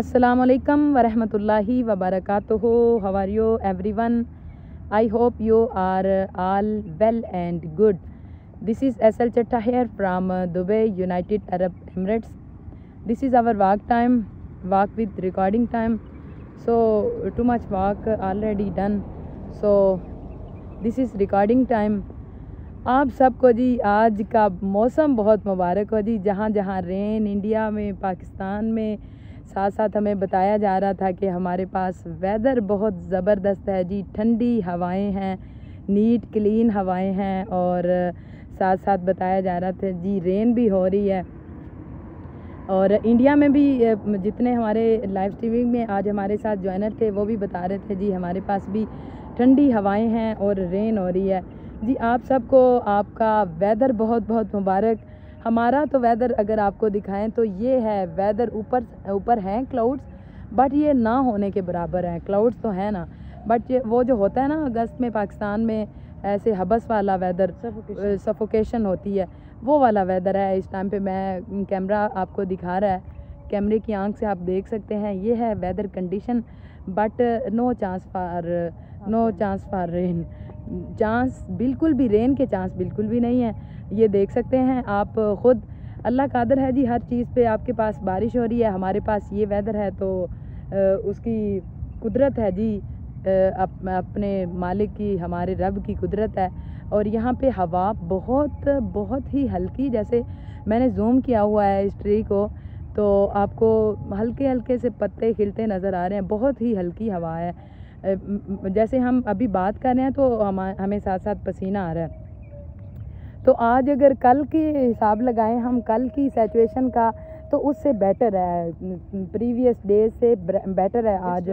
Assalamualaikum warahmatullahi wabarakatuh. How are you everyone? I hope you are all well and good. This is SL Chatta here from Dubai, United Arab Emirates. This is our walk time, walk with recording time. So too much walk already done. So this is recording time. आप सबको जी आज का मौसम बहुत मुबारक हो जी। जहाँ जहाँ rain India में, पाकिस्तान में, साथ साथ हमें बताया जा रहा था कि हमारे पास वेदर बहुत ज़बरदस्त है जी। ठंडी हवाएं हैं, नीट क्लीन हवाएं हैं और साथ साथ बताया जा रहा था जी रेन भी हो रही है। और इंडिया में भी जितने हमारे लाइव स्ट्रीमिंग में आज हमारे साथ ज्वाइनर थे वो भी बता रहे थे जी हमारे पास भी ठंडी हवाएं हैं और रेन हो रही है जी। आप सबको आपका वेदर बहुत बहुत मुबारक। हमारा तो वेदर अगर आपको दिखाएं तो ये है, वेदर ऊपर हैं क्लाउड्स, बट ये ना होने के बराबर हैं। क्लाउड्स तो है ना, बट ये वो जो होता है ना अगस्त में पाकिस्तान में ऐसे हबस वाला वेदर, सफोकेशन होती है, वो वाला वेदर है इस टाइम पे। मैं कैमरा आपको दिखा रहा है, कैमरे की आंख से आप देख सकते हैं ये है weather condition. But no chance for rain, chance बिल्कुल भी, रेन के चांस बिल्कुल भी नहीं है। ये देख सकते हैं आप ख़ुद, अल्लाह कादर है जी हर चीज़ पे। आपके पास बारिश हो रही है, हमारे पास ये वेदर है, तो उसकी कुदरत है जी, अपने मालिक की, हमारे रब की कुदरत है। और यहाँ पे हवा बहुत बहुत ही हल्की, जैसे मैंने जूम किया हुआ है इस ट्री को तो आपको हल्के हल्के से पत्ते खिलते नज़र आ रहे हैं। बहुत ही हल्की हवा है, जैसे हम अभी बात कर रहे हैं तो हमें साथ साथ पसीना आ रहा है। तो आज अगर कल की हिसाब लगाएं हम, कल की सिचुएशन का, तो उससे बेटर है, प्रीवियस डेज से बेटर है आज,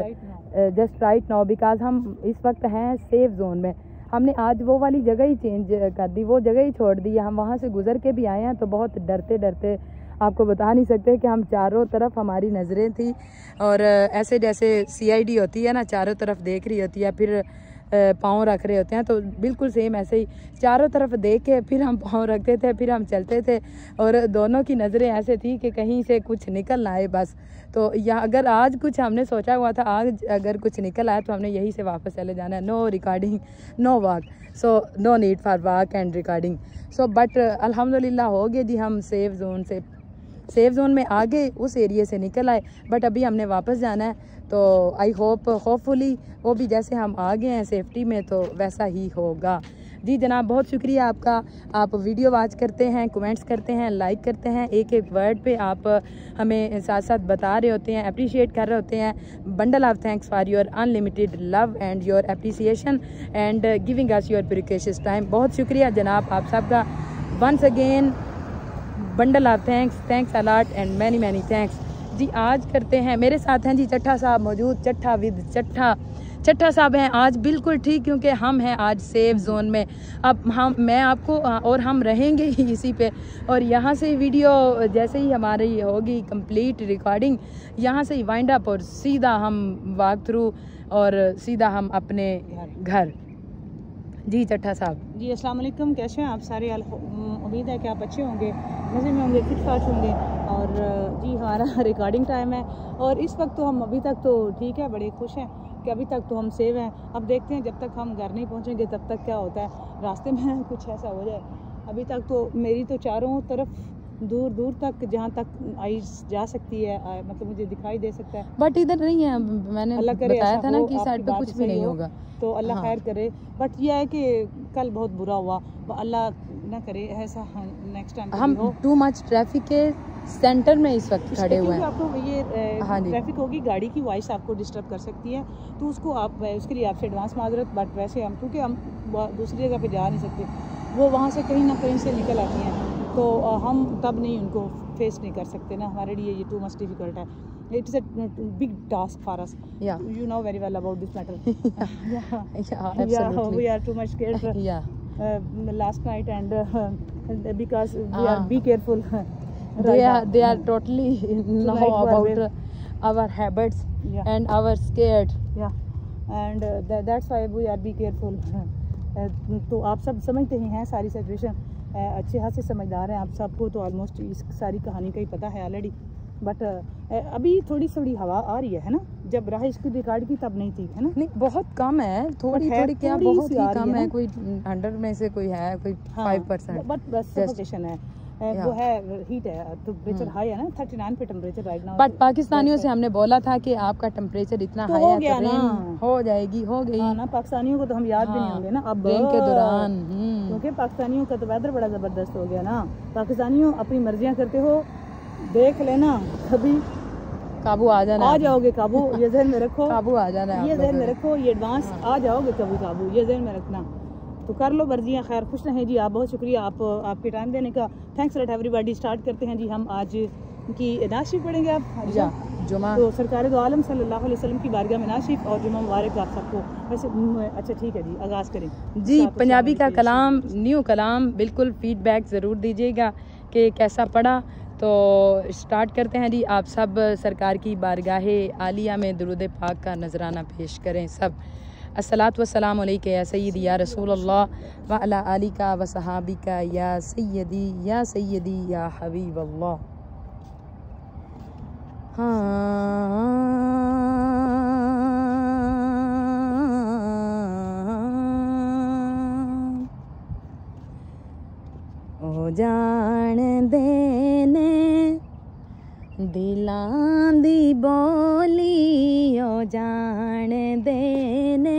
जस्ट राइट नाउ, बिकॉज हम इस वक्त हैं सेफ जोन में। हमने आज वो वाली जगह ही चेंज कर दी, वो जगह ही छोड़ दी। हम वहाँ से गुजर के भी आए हैं तो बहुत डरते डरते, आपको बता नहीं सकते कि हम चारों तरफ हमारी नज़रें थी और ऐसे जैसे CID होती है ना, चारों तरफ देख रही होती है, फिर पाँव रख रहे होते हैं, तो बिल्कुल सेम ऐसे ही चारों तरफ देख के फिर हम पाँव रखते थे, फिर हम चलते थे और दोनों की नज़रें ऐसे थी कि कहीं से कुछ निकल ना आए बस। तो या अगर आज कुछ हमने सोचा हुआ था, आज अगर कुछ निकल आए तो हमने यहीं से वापस चले जाना है। No recording, no walk, so no need for walk and recording. So but अल्हम्दुलिल्लाह हो गए जी, हम सेफ जोन में आगे उस एरिया से निकल आए। बट अभी हमने वापस जाना है, तो आई होपफुली वो भी जैसे हम आ गए हैं सेफ्टी में तो वैसा ही होगा जी। जनाब बहुत शुक्रिया आपका, आप वीडियो वॉच करते हैं, कमेंट्स करते हैं, लाइक करते हैं, एक एक वर्ड पे आप हमें साथ साथ बता रहे होते हैं, अप्रिशिएट कर रहे होते हैं। Bundle of thanks for your unlimited love and your appreciation and giving us your precious time. बहुत शुक्रिया जनाब आप सबका, once again bundle of thanks a lot and many many thanks जी। आज करते हैं, मेरे साथ हैं जी चट्ठा साहब मौजूद, चट्ठा साहब हैं आज बिल्कुल ठीक, क्योंकि हम हैं आज सेफ जोन में। अब मैं आपको, और हम रहेंगे ही इसी पे, और यहाँ से वीडियो जैसे ही हमारी होगी कंप्लीट रिकॉर्डिंग, यहाँ से ही वाइंड अप और सीधा हम वॉक थ्रू और सीधा हम अपने घर जी। चट्ठा साहब जी अस्सलाम वालेकुम, कैसे हैं आप सारे? उम्मीद है कि आप अच्छे होंगे, मज़े में होंगे, फिट फाट होंगे। और जी हमारा रिकॉर्डिंग टाइम है और इस वक्त तो हम अभी तक तो ठीक है, बड़े खुश हैं कि अभी तक तो हम सेव हैं। अब देखते हैं जब तक हम घर नहीं पहुंचेंगे तब तक क्या होता है, रास्ते में कुछ ऐसा हो जाए। अभी तक तो मेरी तो चारों तरफ दूर दूर तक जहाँ तक आई जा सकती है, मतलब मुझे दिखाई दे सकता है, बट इधर नहीं है। मैंने बताया था ना कि साइड पे कुछ भी नहीं होगा, तो अल्लाह खैर करे। बट यह है कि कल बहुत बुरा हुआ, अल्लाह ना करे ऐसा नेक्स्ट टाइम हम टू मच ट्रैफिक के सेंटर में इस वक्त खड़े हुए हैं। आपको ये ट्रैफिक होगी, गाड़ी की वॉइस आपको डिस्टर्ब कर सकती है, तो उसको आप, उसके लिए आपसे एडवांस माजरत। बट वैसे हम, क्योंकि हम दूसरी जगह पे जा नहीं सकते, वो वहाँ से कहीं ना कहीं से निकल आती हैं, तो हम तब नहीं उनको फेस नहीं कर सकते ना, हमारे लिए ये टू मच डिफिकल्ट है। It is a big task for us. Yeah. You know very well about this matter. Yeah, absolutely. Yeah, we are too much scared. Yeah. Last night and because we are be careful. They are totally know about our habits and our scared. Yeah. And that's why we are be careful. तो आप सब समझते ही हैं सारी situation, अच्छे हाथ से समझदार हैं आप सबको, तो ऑलमोस्ट इस सारी कहानी का ही पता है ऑलरेडी। बट अभी थोड़ी हवा आ रही है ना, जब राह इसकी रिकॉर्ड की तब नहीं थी, है ना? नहीं बहुत कम है, थोड़ी क्या बहुत ही कम है, कोई 100 में से कोई है, कोई 5%। बट बस सफोकेशन है, वो है, हीट है, टेम्परेचर हाई है ना, 39 पे टेम्परेचर राइट नाउ। बट पाकिस्तानियों से हमने बोला था कि आपका टेम्परेचर इतना हाई है, गया ना, हो जाएगी, हो गई ना। पाकिस्तानियों को तो हम याद भी नहीं होंगे ना अब रेन के दौरान, क्योंकि पाकिस्तानियों का तो वेदर बड़ा जबरदस्त हो गया ना। पाकिस्तानियों अपनी मर्जियां करते हो, देख लेना कभी काबू आ जाना, आ जाओगे काबू, ये जहन में रखो। काबू आ जाना है, ये जहन में रखो, ये एडवांस आ जाओगे कभी काबू, ये जहन में रखना। तो कर लो मर्जियाँ, खैर खुश रहें जी। आप बहुत शुक्रिया आपके टाइम देने का, थैंक्स लॉट एवरीबॉडी। स्टार्ट करते हैं जी, हम आज की नात शरीफ पढ़ेंगे आप जुमा, तो सरकार दो आलम सल्लल्लाहु अलैहि वसल्लम की बारगाह में नात शरीफ और जुमा मुबारक आप सबको। वैसे अच्छा ठीक है जी, आगाज़ करें जी। पंजाबी का कलाम, न्यू कलाम, बिल्कुल फीडबैक ज़रूर दीजिएगा कि कैसा पढ़ा। तो स्टार्ट करते हैं जी। आप सब सरकार की बारगाह आलिया में दुरूद पाक का नजराना पेश करें सब। अस्सलातु वस्सलामु अलैका या सय्यदी या रसूलल्लाह व अला आलिका व सहाबिका या सय्यदी या हबीबल्लाह। ओ जान देने दिलां दी बोली, ओ जान देने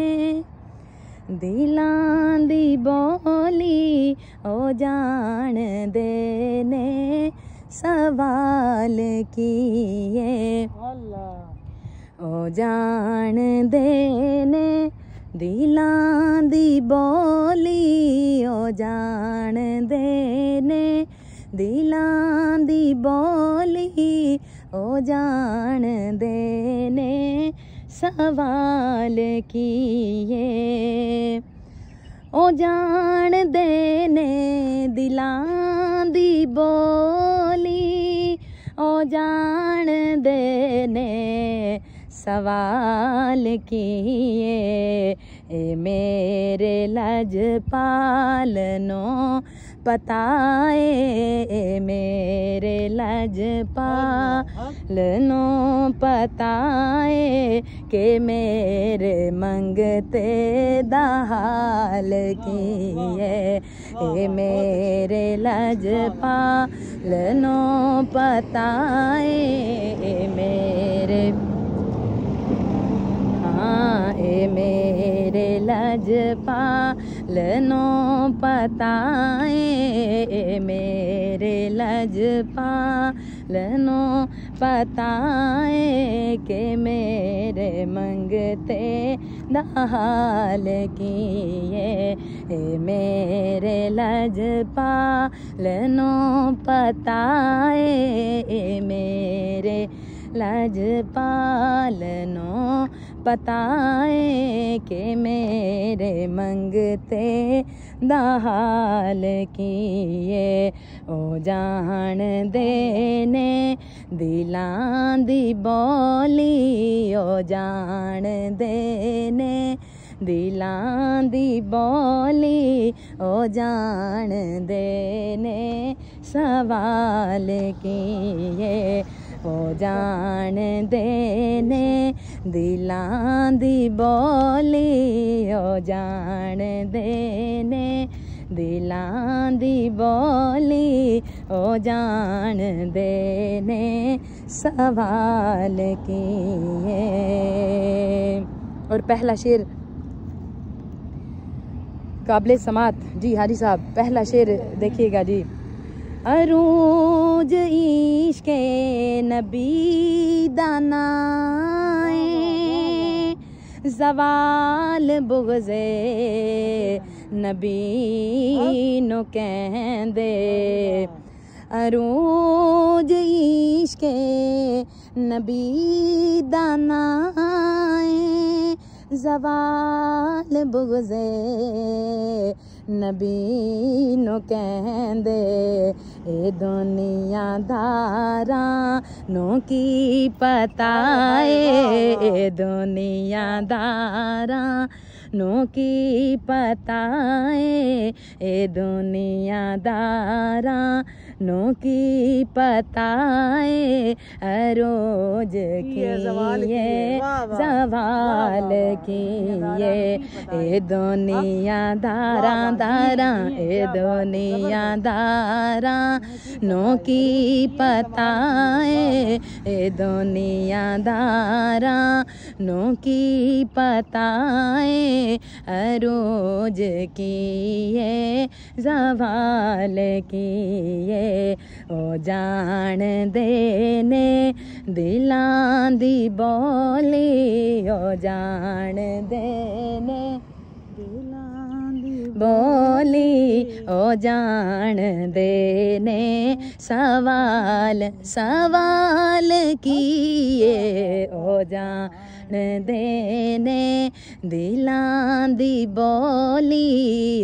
दिलां दी बोली, ओ जान देने सवाल किए, ओ जान देने दिलां दी बोली, ओ जान देने दिलां दी बोली, ओ जान देने सवाल किए, ओ जान देने दिलां दी बोली, ओ जान देने सवाल किए, ए मेरे लजपालनो पताए, ए मेरे लजपालनो पताए, के मेरे मंगते दा हाल किए, ए मेरे लजपालनो पताए, ए मेरे ए मेरे लजपालनो पताए, ए मेरे लजपालनो पताए, के मेरे मंगते दाल किए, ए मेरे लजपालनो पताए, ए मेरे लजपालनो पताए, के मेरे मंगते दाल किए, ओ जान देने दिलां दी बोली, ओ जान देने दिलां दी बोली, ओ जान देने सवाल किए, ओ जान देने दिलां दी बोली, ओ जान देने दिलां दी बोली, ओ जान देने सवाल किए। और पहला शेर काबिल समात जी, हाजी साहब पहला शेर देखिएगा जी। अरूज इश्क़े नबी दानाए, ज़वाल बुग़्ज़े नबी नो कहंदे, अरूज इश्क़े नबी दानाए, ज़वाल बुग़्ज़े नबी नो कहंदे, ए दुनियादारां नो की पताए, ए दुनियादारां नो की पताए, ए दुनियादारां नो की पताए रोज की ये जवाल की ये ए दुनिया दारा दारा ए दुनिया दारा नो की पताए ए दुनिया दारा नो की पताए रोज की ये ज़वाल की ये ओ जान देने दिलां दी बोली ओ जान देने दिलां दी बोली ओ जान देने सवाल सवाल किए ओ जान देने दिलां दी बोली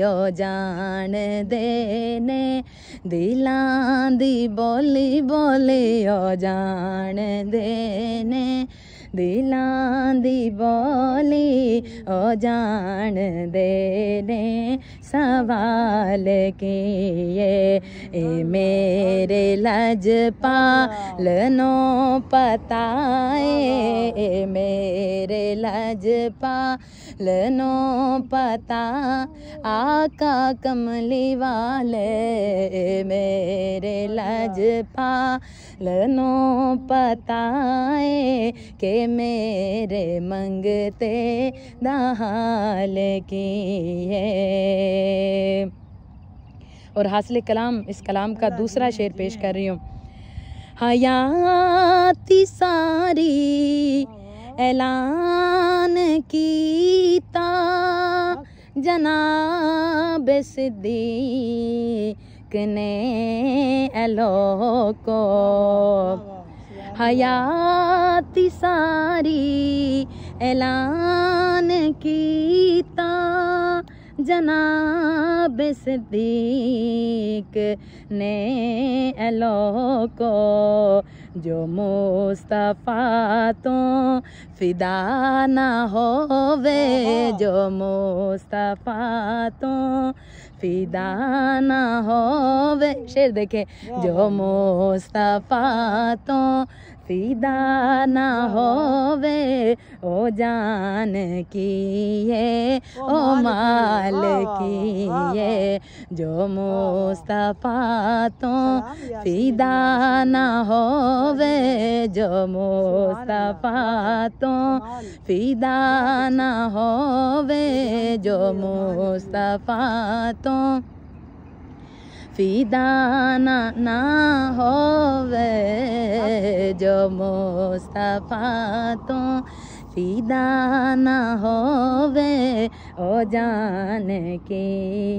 ओ जान देने दिलां दी बोली बोली ओ जान देने दिलां दी बोली ओ जान देने सवाल किए ए मेरे लजपाल नो पताए ए मेरे लजपाल नो पता आका कमली वाले मेरे लजपाल नो पताए के मेरे मंगते दाल की है। और हासिल कलाम इस कलाम का दूसरा शेर पेश कर रही हूँ। हयाती सारी ऐलान कीता जनाब सिद्दीक ने एलोको हयाती सारी ऐलान कीता जनाब सिद्दीक ने एलोको जो मुस्तफ़ा तो फिदा ना होवे जो मुस्तफ़ा तो फिदा ना होवे। शेर देखे जो मुस्तफ़ा तो फिदा ना होवे ओ जान की ये ओ माल की ये जो मुस्तफ़ा तो फिदा ना होवे जो मुस्तफ़ा तो फिदा ना होवे जो मुस्तफ़ा तो फिदा ना होवे जो मुस्तफ़ा तो फिदा ना होवे ओ जान की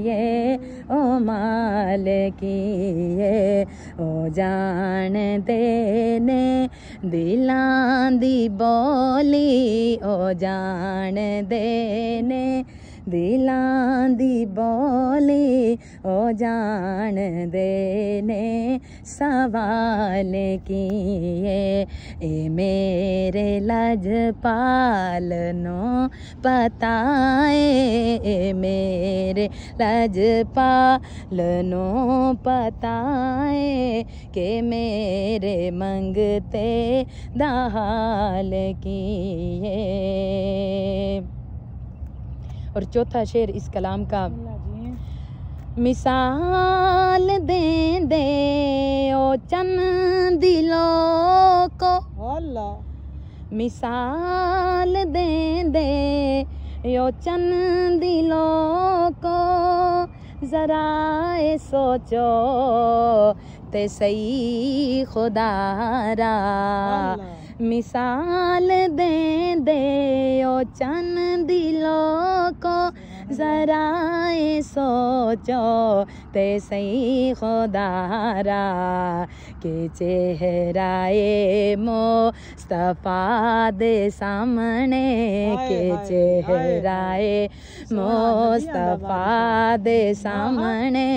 ये ओ माल की ये ओ जान देने दिलां दी बोली ओ जान देने दिलां दी बोली ओ जान देने सवाल किए ए मेरे लजपाल नो पताए ए मेरे लजपाल नो पताए के मेरे मंगते दाल किए। और चौथा शेर इस कलाम का। मिसाल दे दे ओ चंद दिलों को मिसाल दे दे ओ चंद दिलों को जरा सोचो ते सही खुदारा मिसाल दे दे ओ चंद दिलों को जरा सोचो ते सही खुदारा के चेहराए मुस्तफा दे सामने के चेहराए मुस्तफा दे सामने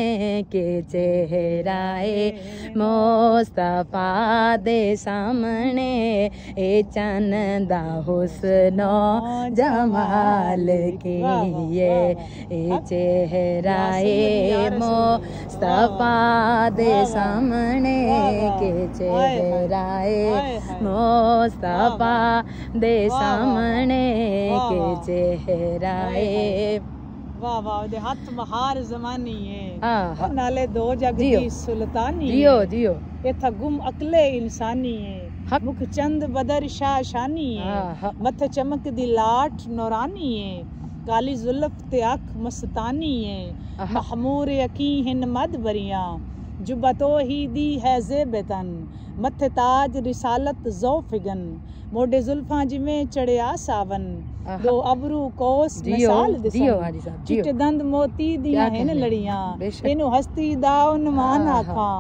के चेहराए मुस्तफा दे सामने ए चंदा हुस्नो जमाल की ये चेहराए मुस्तफा दे सामने के चेहराए मुस्तफा दे सामने के चेहराए। वाह वाह दे हथ महार जमानी है नाले दो जग दी सुल्तानी जियो जियो इथा गुम अकले इंसानी है मुख चंद बदर शाह शानी है मथ चमक दी लाठ नौरानी है काली जुल्फ ते अख मस्तानी है महमूर यकी हिन मद बरिया जुबतो ही दी है ज़ेबतन मथ ताज रिसालत ज़ौफ़िगन मोडे जुल्फां जिमें चढ़िया सावन दो अबरू कोस मिसाल दिसन चिट्टे दंद मोती दिया हिन लड़ियां इनु हस्ती दाव नमान आखा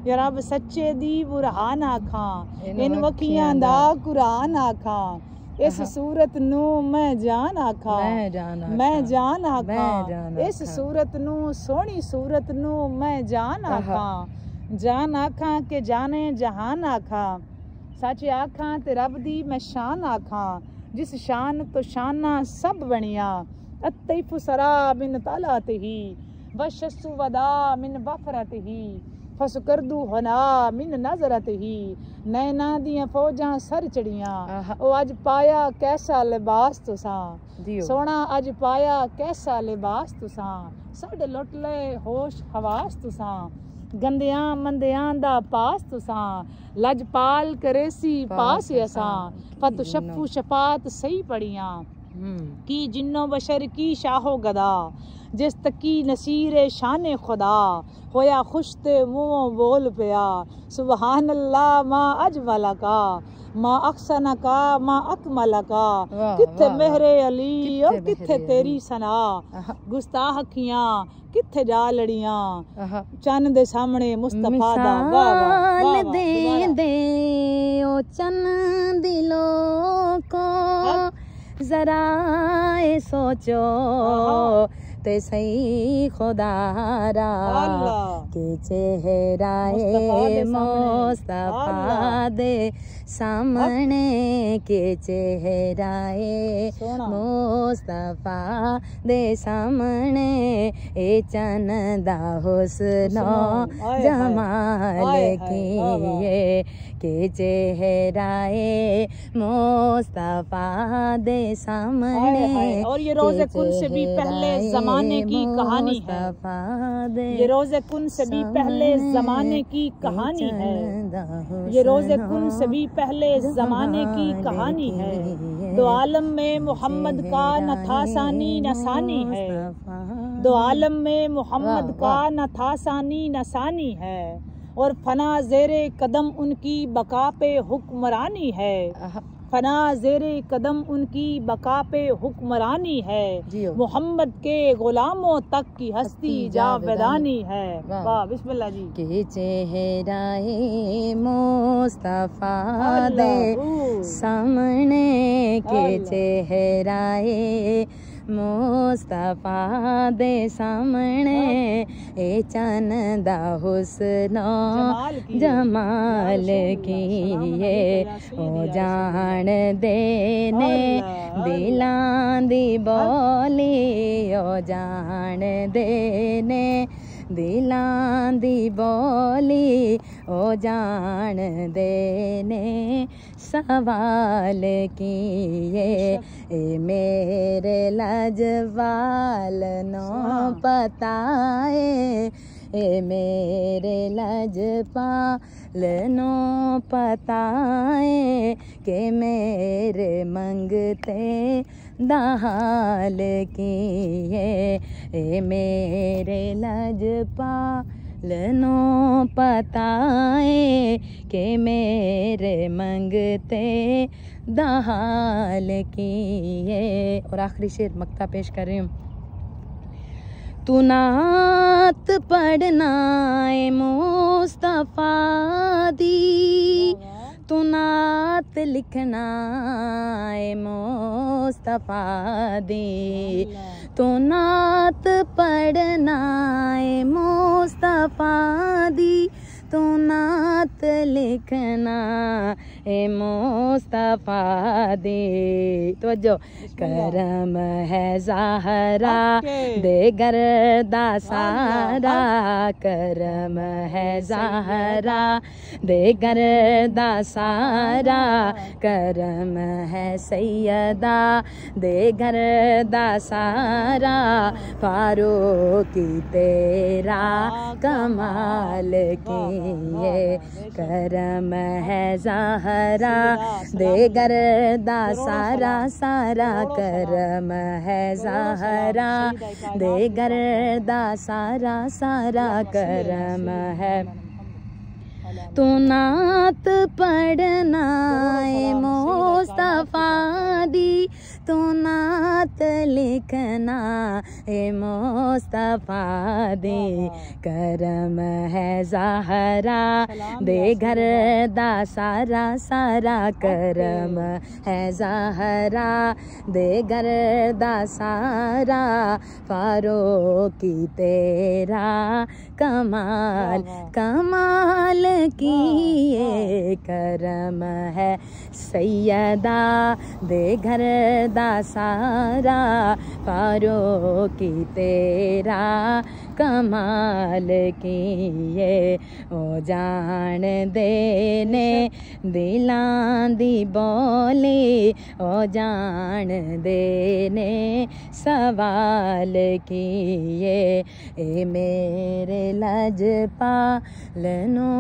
या रब सच्चे दी बुरहान आखा इन वखियां दा कुरान आखा इस सूरत नू मैं जान आखा मैं जान आखा इस सूरत नू सोहनी सूरत नू मैं जान आखा के जाने जहान आखा सच आखा ते रब दी मैं शान आखा जिस शान तो शाना सब बनिया अतैफ सरा मिन तलात ही वशसु वदा मिन बफरत ही फस करदू हना मिन नजरत ही नैना दियां फौजां सर चढ़ियां ओ अज पाया कैसा लिबास तुसां सोना अज पाया कैसा लिबास तुसां साडे लुट ले होश हवास तुसां गंदियां मंदियां दा पास तुसां लजपाल करेसी पास असां फत शफू शफात सही पढ़ियां की जिन्नो बशर की शाहो गदा जिस तकी नसीरे शाने खुदा होया खुश ते मुँह बोल पिया सुबहान अल्लाह माँ अजमला का माँ अक्सना का माँ अकमला का किथे मेहरे अली और किथे तेरी सना गुस्ताखियां किथे जा लड़ियां चन दे सामने मुस्तफा दा वाह दे दे ओ चन दिलों को जरा ए सोचो ते सही खुदारा के चेहराए मुस्तफा दे सामने के चेहराए मुस्तफा दे सामने ए चंदा हुस्नो जमाल किए के चेहराए मुस्तफा दे सामने। और ये रोज़े कुन से भी पहले जमाने की कहानी है ये रोज़े कुन से भी पहले जमाने की कहानी है ये रोज़े कुन से भी पहले जमाने की कहानी है दो आलम में मोहम्मद का न था सानी न सानी है दो आलम में मोहम्मद का न था सानी न सानी है और फना ज़ेरे कदम उनकी बका पे हुक्मरानी है फना ज़ेरे कदम उनकी बका पे हुक्मरानी है मोहम्मद के गुलामों तक की हस्ती जावेदानी है। वाह बिस्मिल्लाह जी। के चेहराए मुस्तफा दे सामने के चेहराए मुस्तफा दे सामने ए चंदा हुस्नो जमाल किए ओ जान देने दिलां दी बोली ओ जान देने दिलां दी बोली ओ जान देने सवाल किए ए मेरे लजवाल नो पताए ए मेरे लजपाल नो पताए के मेरे मंगते दाल किए ए मेरे लजपाल नो पताए के मेरे मंगते दाल किए। और आखिरी शेर मक्ता पेश कर रही हूँ। तू नात पढ़ना ए मुस्तफा दी तू नात लिखना ए मुस्तफा दी तू नात पढ़ना ए मुस्तफा दी तू नात लिखना ए मुस्तफा दे। तवज्जो। करम है ज़हरा दे गर्दा सारा, करम है ज़हरा दे गर्दा सारा, करम है सैयदा दे गर्दा सारा, फारूकी तेरा कमाल किए, करम है ज़हरा दे गर्दा सारा सारा, करम है ज़हरा दे गर्दा सारा सारा, करम है। तू नात पढ़ना ए मुस्तफा दी, तू नात लिखना ए मुस्तफा दे, करम है ज़हरा दे गर्दा सारा सारा, करम है ज़हरा दे गर्दा सारा, फारूकी तेरा कमाल कमाल किए, करम है सैयदा दे गर्दा सारा, फारूकी तेरा कमाल किए, ओ जान देने दिलां दी बोले, ओ जान देने सवाल किए, ए मेरे लजपाल नू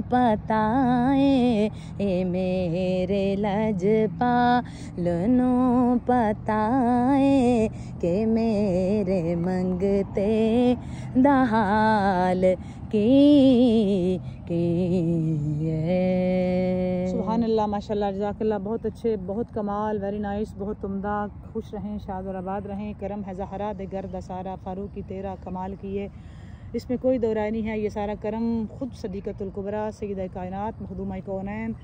पताए, ए मेरे लजपाल नू पताए, के मेरे मंगते दहाल की सुभान अल्लाह, माशाल्लाह, जज़ाकल्लाह। बहुत अच्छे, बहुत कमाल, वेरी नाइस, बहुत उम्दा। खुश रहें, शाद और आबाद रहें। करम है ज़हरा दे गर्दा सारा, फारूकी तेरा कमाल किए, इसमें कोई दो राय नहीं है। ये सारा करम खुद सदीक़तुल कुबरा सय्यदा कायनात मखदूमा कौनैन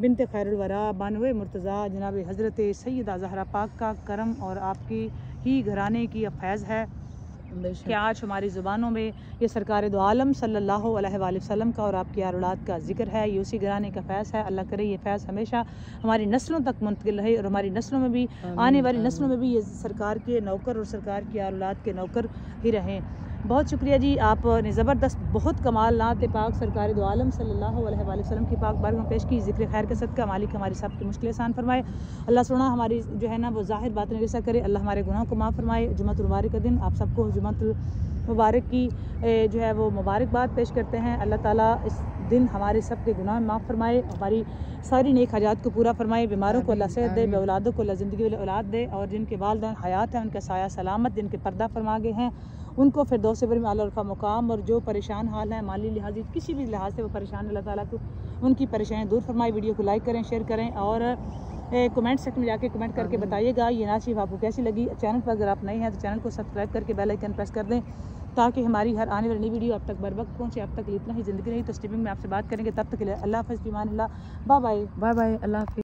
बिनते खैरुल वरा बानवे मुर्तज़ा जनाब हज़रत सैयदा ज़हरा पाक का करम और आपकी ही घराने की फैज़ है कि आज हमारी ज़ुबानों में ये सरकार दो आलम सल्लल्लाहु अलैहि वसल्लम का और आपकी औलाद का जिक्र है। ये उसी घराने का फैज़ है। अल्लाह करे ये फैज़ हमेशा हमारी नस्लों तक मुंतकिल रहे और हमारी नस्लों में भी, आने वाली नस्लों में भी ये सरकार के नौकर और सरकार की औलाद के नौकर ही रहें। बहुत शुक्रिया जी, आपने ज़बरदस्त बहुत कमाल नात पाक सरकार दो आलम सल्लल्लाहु अलैहि वसल्लम की पाक बारगाह में पेश की। ज़िक्र खैर के सदका मालिक हमारी सब की मुश्किल आसान फरमाए। अल्लाह सुना हमारी जो है ना वो ज़ाहिर बात नहीं ऐसा करे। अल्लाह हमारे गुनाहों को माफ़ फरमाए। जुम्मतुल मुबारक का दिन आप सबको जुम्मतुल मुबारक की जो है वो मुबारकबाद पेश करते हैं। अल्लाह ताला इस दिन हमारे सब के गुनाह माफ़ फरमाए, हमारी सारी नेक हाजात को पूरा फरमाए। बीमारों को अल्लाह सेहत दे, बेऔलादों को अल्लाह ज़िंदगी वाली औलाद दे, और जिनके वालिदैन हयात हैं उनका साया सलामत, जिनके पर्दा फरमा गए हैं उनको फिर दो सबर में आला रफ़ा मुकाम, और जो परेशान हाल है माली लिहाज किसी भी लिहाज से वो परेशान, अल्लाह ताला को उनकी परेशानियाँ दूर फरमाए। वीडियो को लाइक करें, शेयर करें, और कमेंट सेक्शन में जाके कमेंट करके बताइएगा ये नाशिफ आपको कैसी लगी। चैनल पर अगर आप नए हैं तो चैनल को सब्सक्राइब करके बेल आइकन प्रेस कर दें ताकि हमारी हर आने वाली नई वीडियो आप तक बर वक्त पहुँचे। अब तक इतना ही ज़िंदगी रही तो स्ट्रीमिंग में आपसे बात करेंगे। तब तक के लिए अल्लाह हाफ़िज़, फ़ी अमान अल्लाह, बाय बाय, बाय बाय, अल्लाह हाफ़िज़।